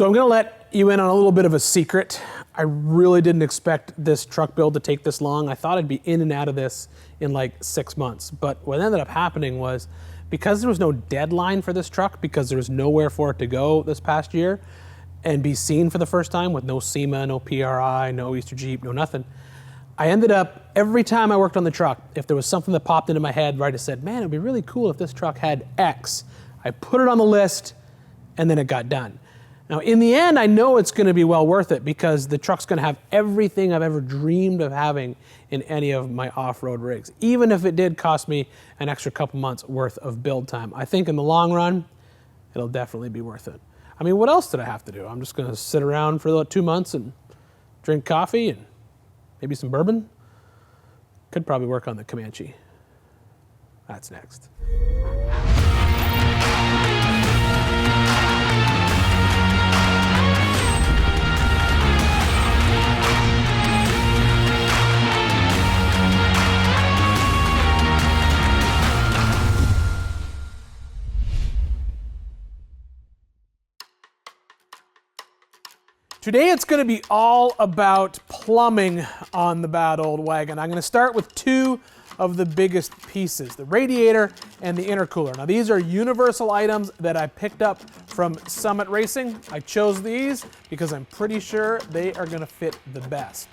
So I'm gonna let you in on a little bit of a secret. I really didn't expect this truck build to take this long. I thought I'd be in and out of this in like 6 months. But what ended up happening was, because there was no deadline for this truck, because there was nowhere for it to go this past year and be seen for the first time with no SEMA, no PRI, no Easter Jeep, no nothing, I ended up, every time I worked on the truck, if there was something that popped into my head where I just said, man, it'd be really cool if this truck had X, I put it on the list and then it got done. Now, in the end, I know it's gonna be well worth it because the truck's gonna have everything I've ever dreamed of having in any of my off-road rigs, even if it did cost me an extra couple months worth of build time. I think in the long run, it'll definitely be worth it. I mean, what else did I have to do? I'm just gonna sit around for about 2 months and drink coffee and maybe some bourbon. Could probably work on the Comanche. That's next. Today it's going to be all about plumbing on the bad old wagon. I'm going to start with two of the biggest pieces, the radiator and the intercooler. Now these are universal items that I picked up from Summit Racing. I chose these because I'm pretty sure they are going to fit the best.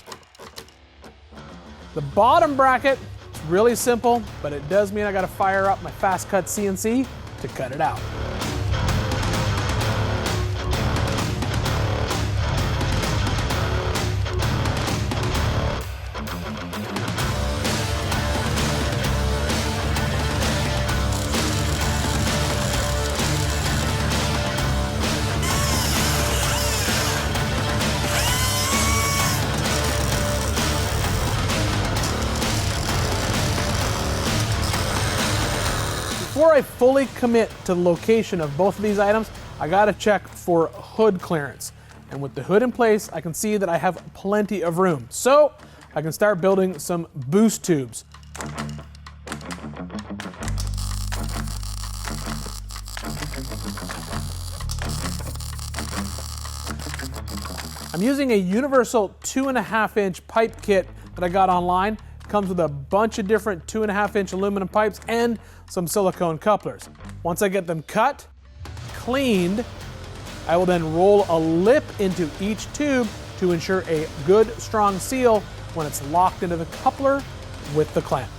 The bottom bracket is really simple, but it does mean I got to fire up my fast cut CNC to cut it out. Before I fully commit to the location of both of these items, I gotta check for hood clearance. And with the hood in place, I can see that I have plenty of room. So I can start building some boost tubes. I'm using a universal 2.5-inch pipe kit that I got online. It comes with a bunch of different 2.5-inch aluminum pipes and some silicone couplers. Once I get them cut, cleaned, I will then roll a lip into each tube to ensure a good, strong seal when it's locked into the coupler with the clamp.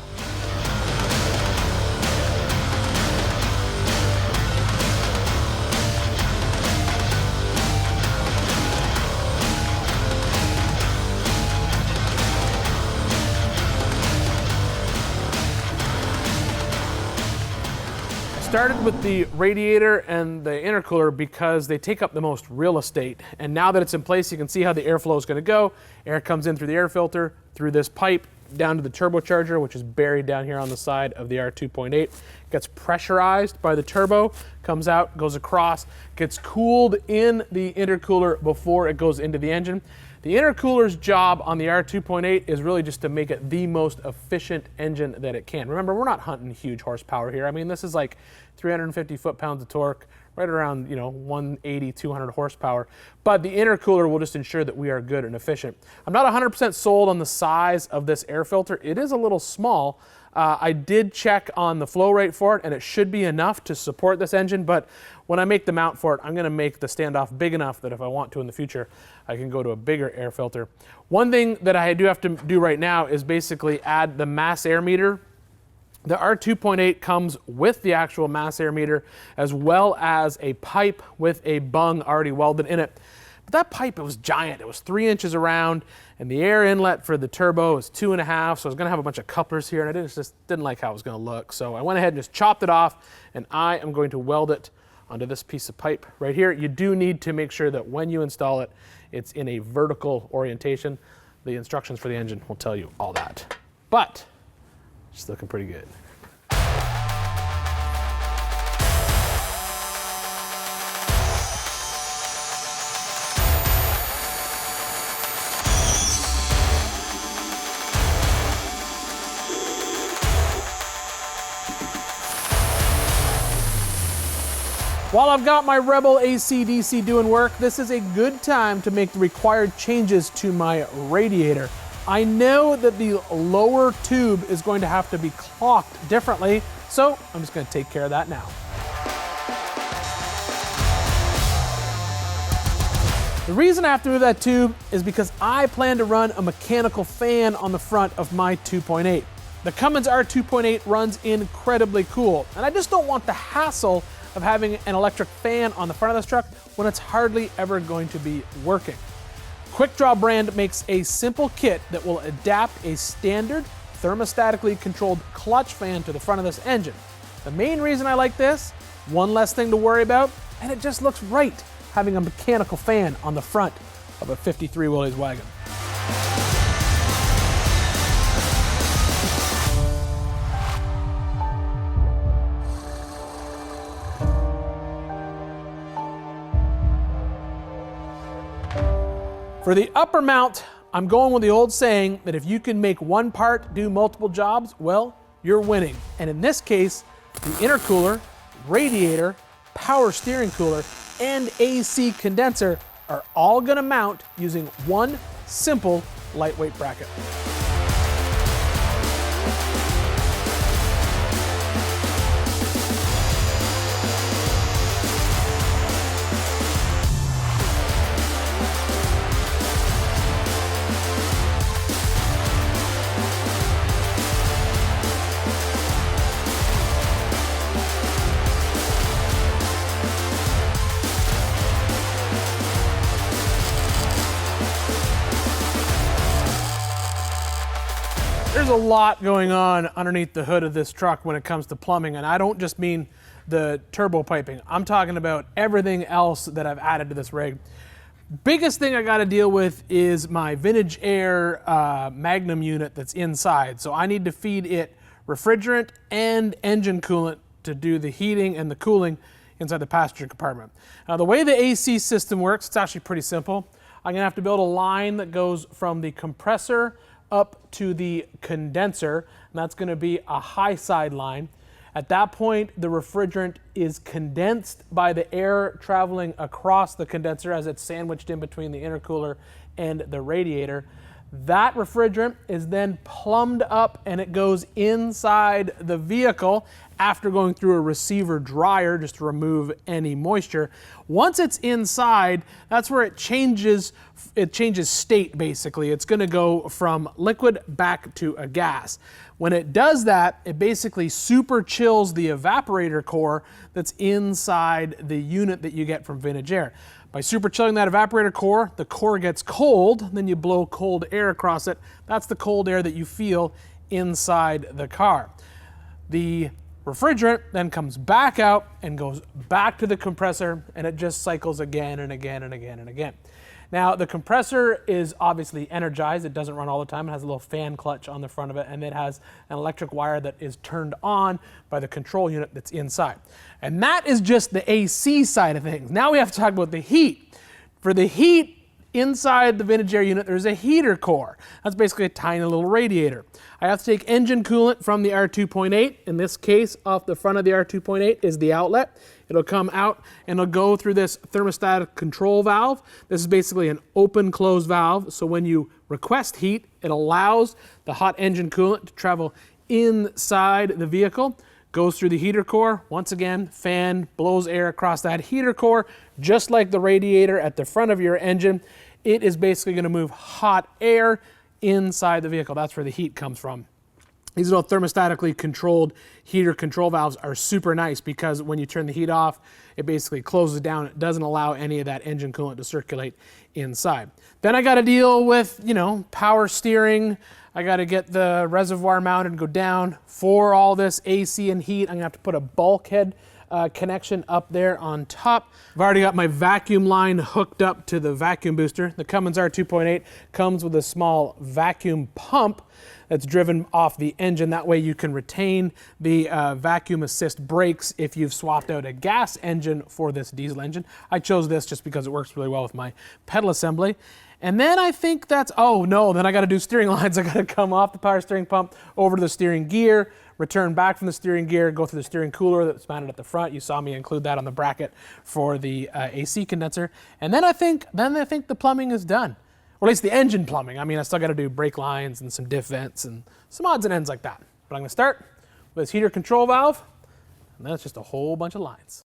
Started with the radiator and the intercooler because they take up the most real estate. And now that it's in place, you can see how the airflow is going to go. Air comes in through the air filter, through this pipe, down to the turbocharger, which is buried down here on the side of the R2.8. Gets pressurized by the turbo, comes out, goes across, gets cooled in the intercooler before it goes into the engine. The intercooler's job on the R2.8 is really just to make it the most efficient engine that it can. Remember, we're not hunting huge horsepower here. I mean, this is like 350 foot-pounds of torque, right around, 180, 200 horsepower. But the intercooler will just ensure that we are good and efficient. I'm not 100% sold on the size of this air filter. It is a little small. I did check on the flow rate for it, and it should be enough to support this engine, but when I make the mount for it, I'm gonna make the standoff big enough that if I want to in the future, I can go to a bigger air filter. One thing that I do have to do right now is basically add the mass air meter. The R2.8 comes with the actual mass air meter, as well as a pipe with a bung already welded in it. But that pipe, it was giant. It was 3 inches around, and the air inlet for the turbo is 2.5, so I was gonna have a bunch of couplers here, and I just didn't like how it was gonna look. So I went ahead and just chopped it off, and I am going to weld it onto this piece of pipe right here. You do need to make sure that when you install it, it's in a vertical orientation. The instructions for the engine will tell you all that. But it's looking pretty good. While I've got my Rebel AC/DC doing work, this is a good time to make the required changes to my radiator. I know that the lower tube is going to have to be caulked differently, so I'm just going to take care of that now. The reason I have to move that tube is because I plan to run a mechanical fan on the front of my 2.8. The Cummins R2.8 runs incredibly cool, and I just don't want the hassle of having an electric fan on the front of this truck when it's hardly ever going to be working. Quick Draw brand makes a simple kit that will adapt a standard thermostatically controlled clutch fan to the front of this engine. The main reason I like this, one less thing to worry about, and it just looks right having a mechanical fan on the front of a 53 Willys Wagon. For the upper mount, I'm going with the old saying that if you can make one part do multiple jobs, well, you're winning. And in this case, the intercooler, radiator, power steering cooler, and AC condenser are all gonna mount using one simple lightweight bracket. There's a lot going on underneath the hood of this truck when it comes to plumbing, and I don't just mean the turbo piping. I'm talking about everything else that I've added to this rig. Biggest thing I gotta deal with is my Vintage Air Magnum unit that's inside. So I need to feed it refrigerant and engine coolant to do the heating and the cooling inside the passenger compartment. Now the way the AC system works, it's actually pretty simple. I'm gonna have to build a line that goes from the compressor up to the condenser, and that's gonna be a high side line. At that point, the refrigerant is condensed by the air traveling across the condenser as it's sandwiched in between the intercooler and the radiator. That refrigerant is then plumbed up and it goes inside the vehicle after going through a receiver dryer just to remove any moisture. Once it's inside, that's where it changes state basically. It's gonna go from liquid back to a gas. When it does that, it basically super chills the evaporator core that's inside the unit that you get from Vintage Air. By super chilling that evaporator core, the core gets cold, then you blow cold air across it. That's the cold air that you feel inside the car. The refrigerant then comes back out and goes back to the compressor, and it just cycles again and again and again and again. Now, the compressor is obviously energized. It doesn't run all the time. It has a little fan clutch on the front of it, and it has an electric wire that is turned on by the control unit that's inside. And that is just the AC side of things. Now we have to talk about the heat. For the heat, inside the Vintage Air unit, there's a heater core. That's basically a tiny little radiator. I have to take engine coolant from the R2.8. In this case, off the front of the R2.8 is the outlet. It'll come out and it'll go through this thermostatic control valve. This is basically an open-close valve, so when you request heat, it allows the hot engine coolant to travel inside the vehicle, goes through the heater core. Once again, fan blows air across that heater core, just like the radiator at the front of your engine. It is basically gonna move hot air inside the vehicle. That's where the heat comes from. These little thermostatically controlled heater control valves are super nice because when you turn the heat off, it basically closes down. It doesn't allow any of that engine coolant to circulate inside. Then I gotta deal with, power steering. I gotta get the reservoir mounted and go down. For all this AC and heat, I'm gonna have to put a bulkhead connection up there on top. I've already got my vacuum line hooked up to the vacuum booster. The Cummins R2.8 comes with a small vacuum pump that's driven off the engine. That way you can retain the vacuum assist brakes if you've swapped out a gas engine for this diesel engine. I chose this just because it works really well with my pedal assembly. And then I think then I gotta do steering lines. I gotta come off the power steering pump over to the steering gear, return back from the steering gear, go through the steering cooler that's mounted at the front. You saw me include that on the bracket for the AC condenser. And then I think the plumbing is done. Or at least the engine plumbing. I mean, I still got to do brake lines and some diff vents and some odds and ends like that. But I'm going to start with this heater control valve, and then it's just a whole bunch of lines.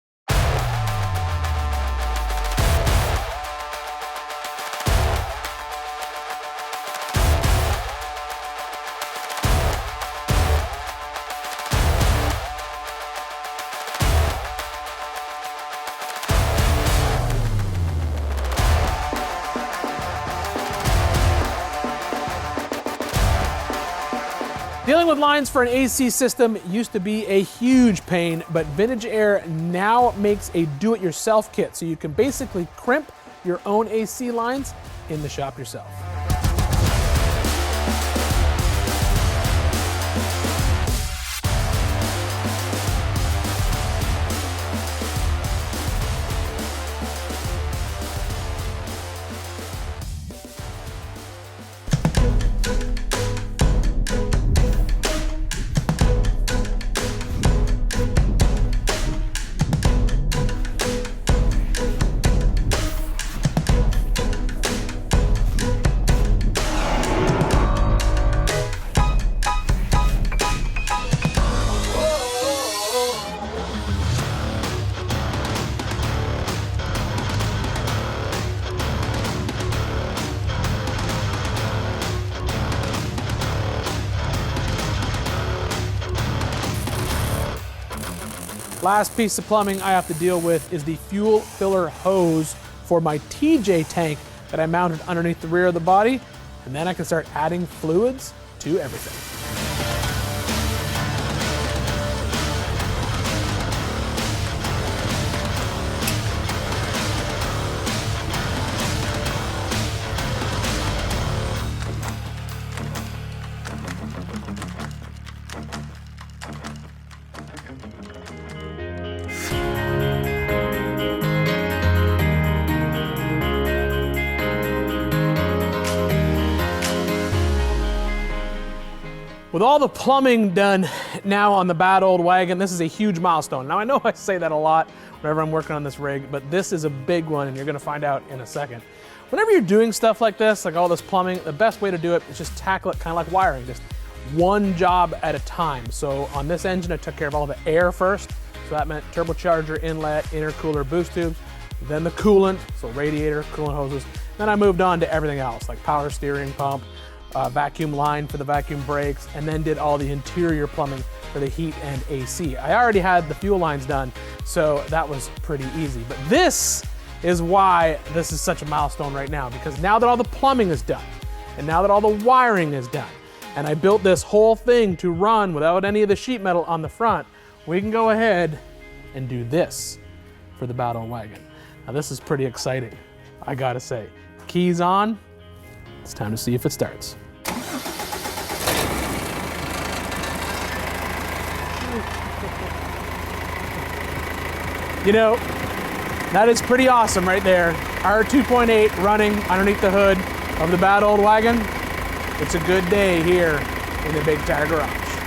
Dealing with lines for an AC system used to be a huge pain, but Vintage Air now makes a do-it-yourself kit, so you can basically crimp your own AC lines in the shop yourself. Last piece of plumbing I have to deal with is the fuel filler hose for my TJ tank that I mounted underneath the rear of the body, and then I can start adding fluids to everything. With all the plumbing done now on the bad old wagon, this is a huge milestone. Now I know I say that a lot whenever I'm working on this rig, but this is a big one and you're gonna find out in a second. Whenever you're doing stuff like this, like all this plumbing, the best way to do it is just tackle it kind of like wiring, just one job at a time. So on this engine, I took care of all the air first. So that meant turbocharger, inlet, intercooler, boost tubes, then the coolant, so radiator, coolant hoses. Then I moved on to everything else, like power steering pump, vacuum line for the vacuum brakes, and then did all the interior plumbing for the heat and AC. I already had the fuel lines done, so that was pretty easy. But this is why this is such a milestone right now, because now that all the plumbing is done, and now that all the wiring is done, and I built this whole thing to run without any of the sheet metal on the front, we can go ahead and do this for the battle wagon. Now this is pretty exciting, I gotta say. Keys on, it's time to see if it starts. You know, that is pretty awesome right there. Our 2.8 running underneath the hood of the bad old wagon. It's a good day here in the Big Tire Garage.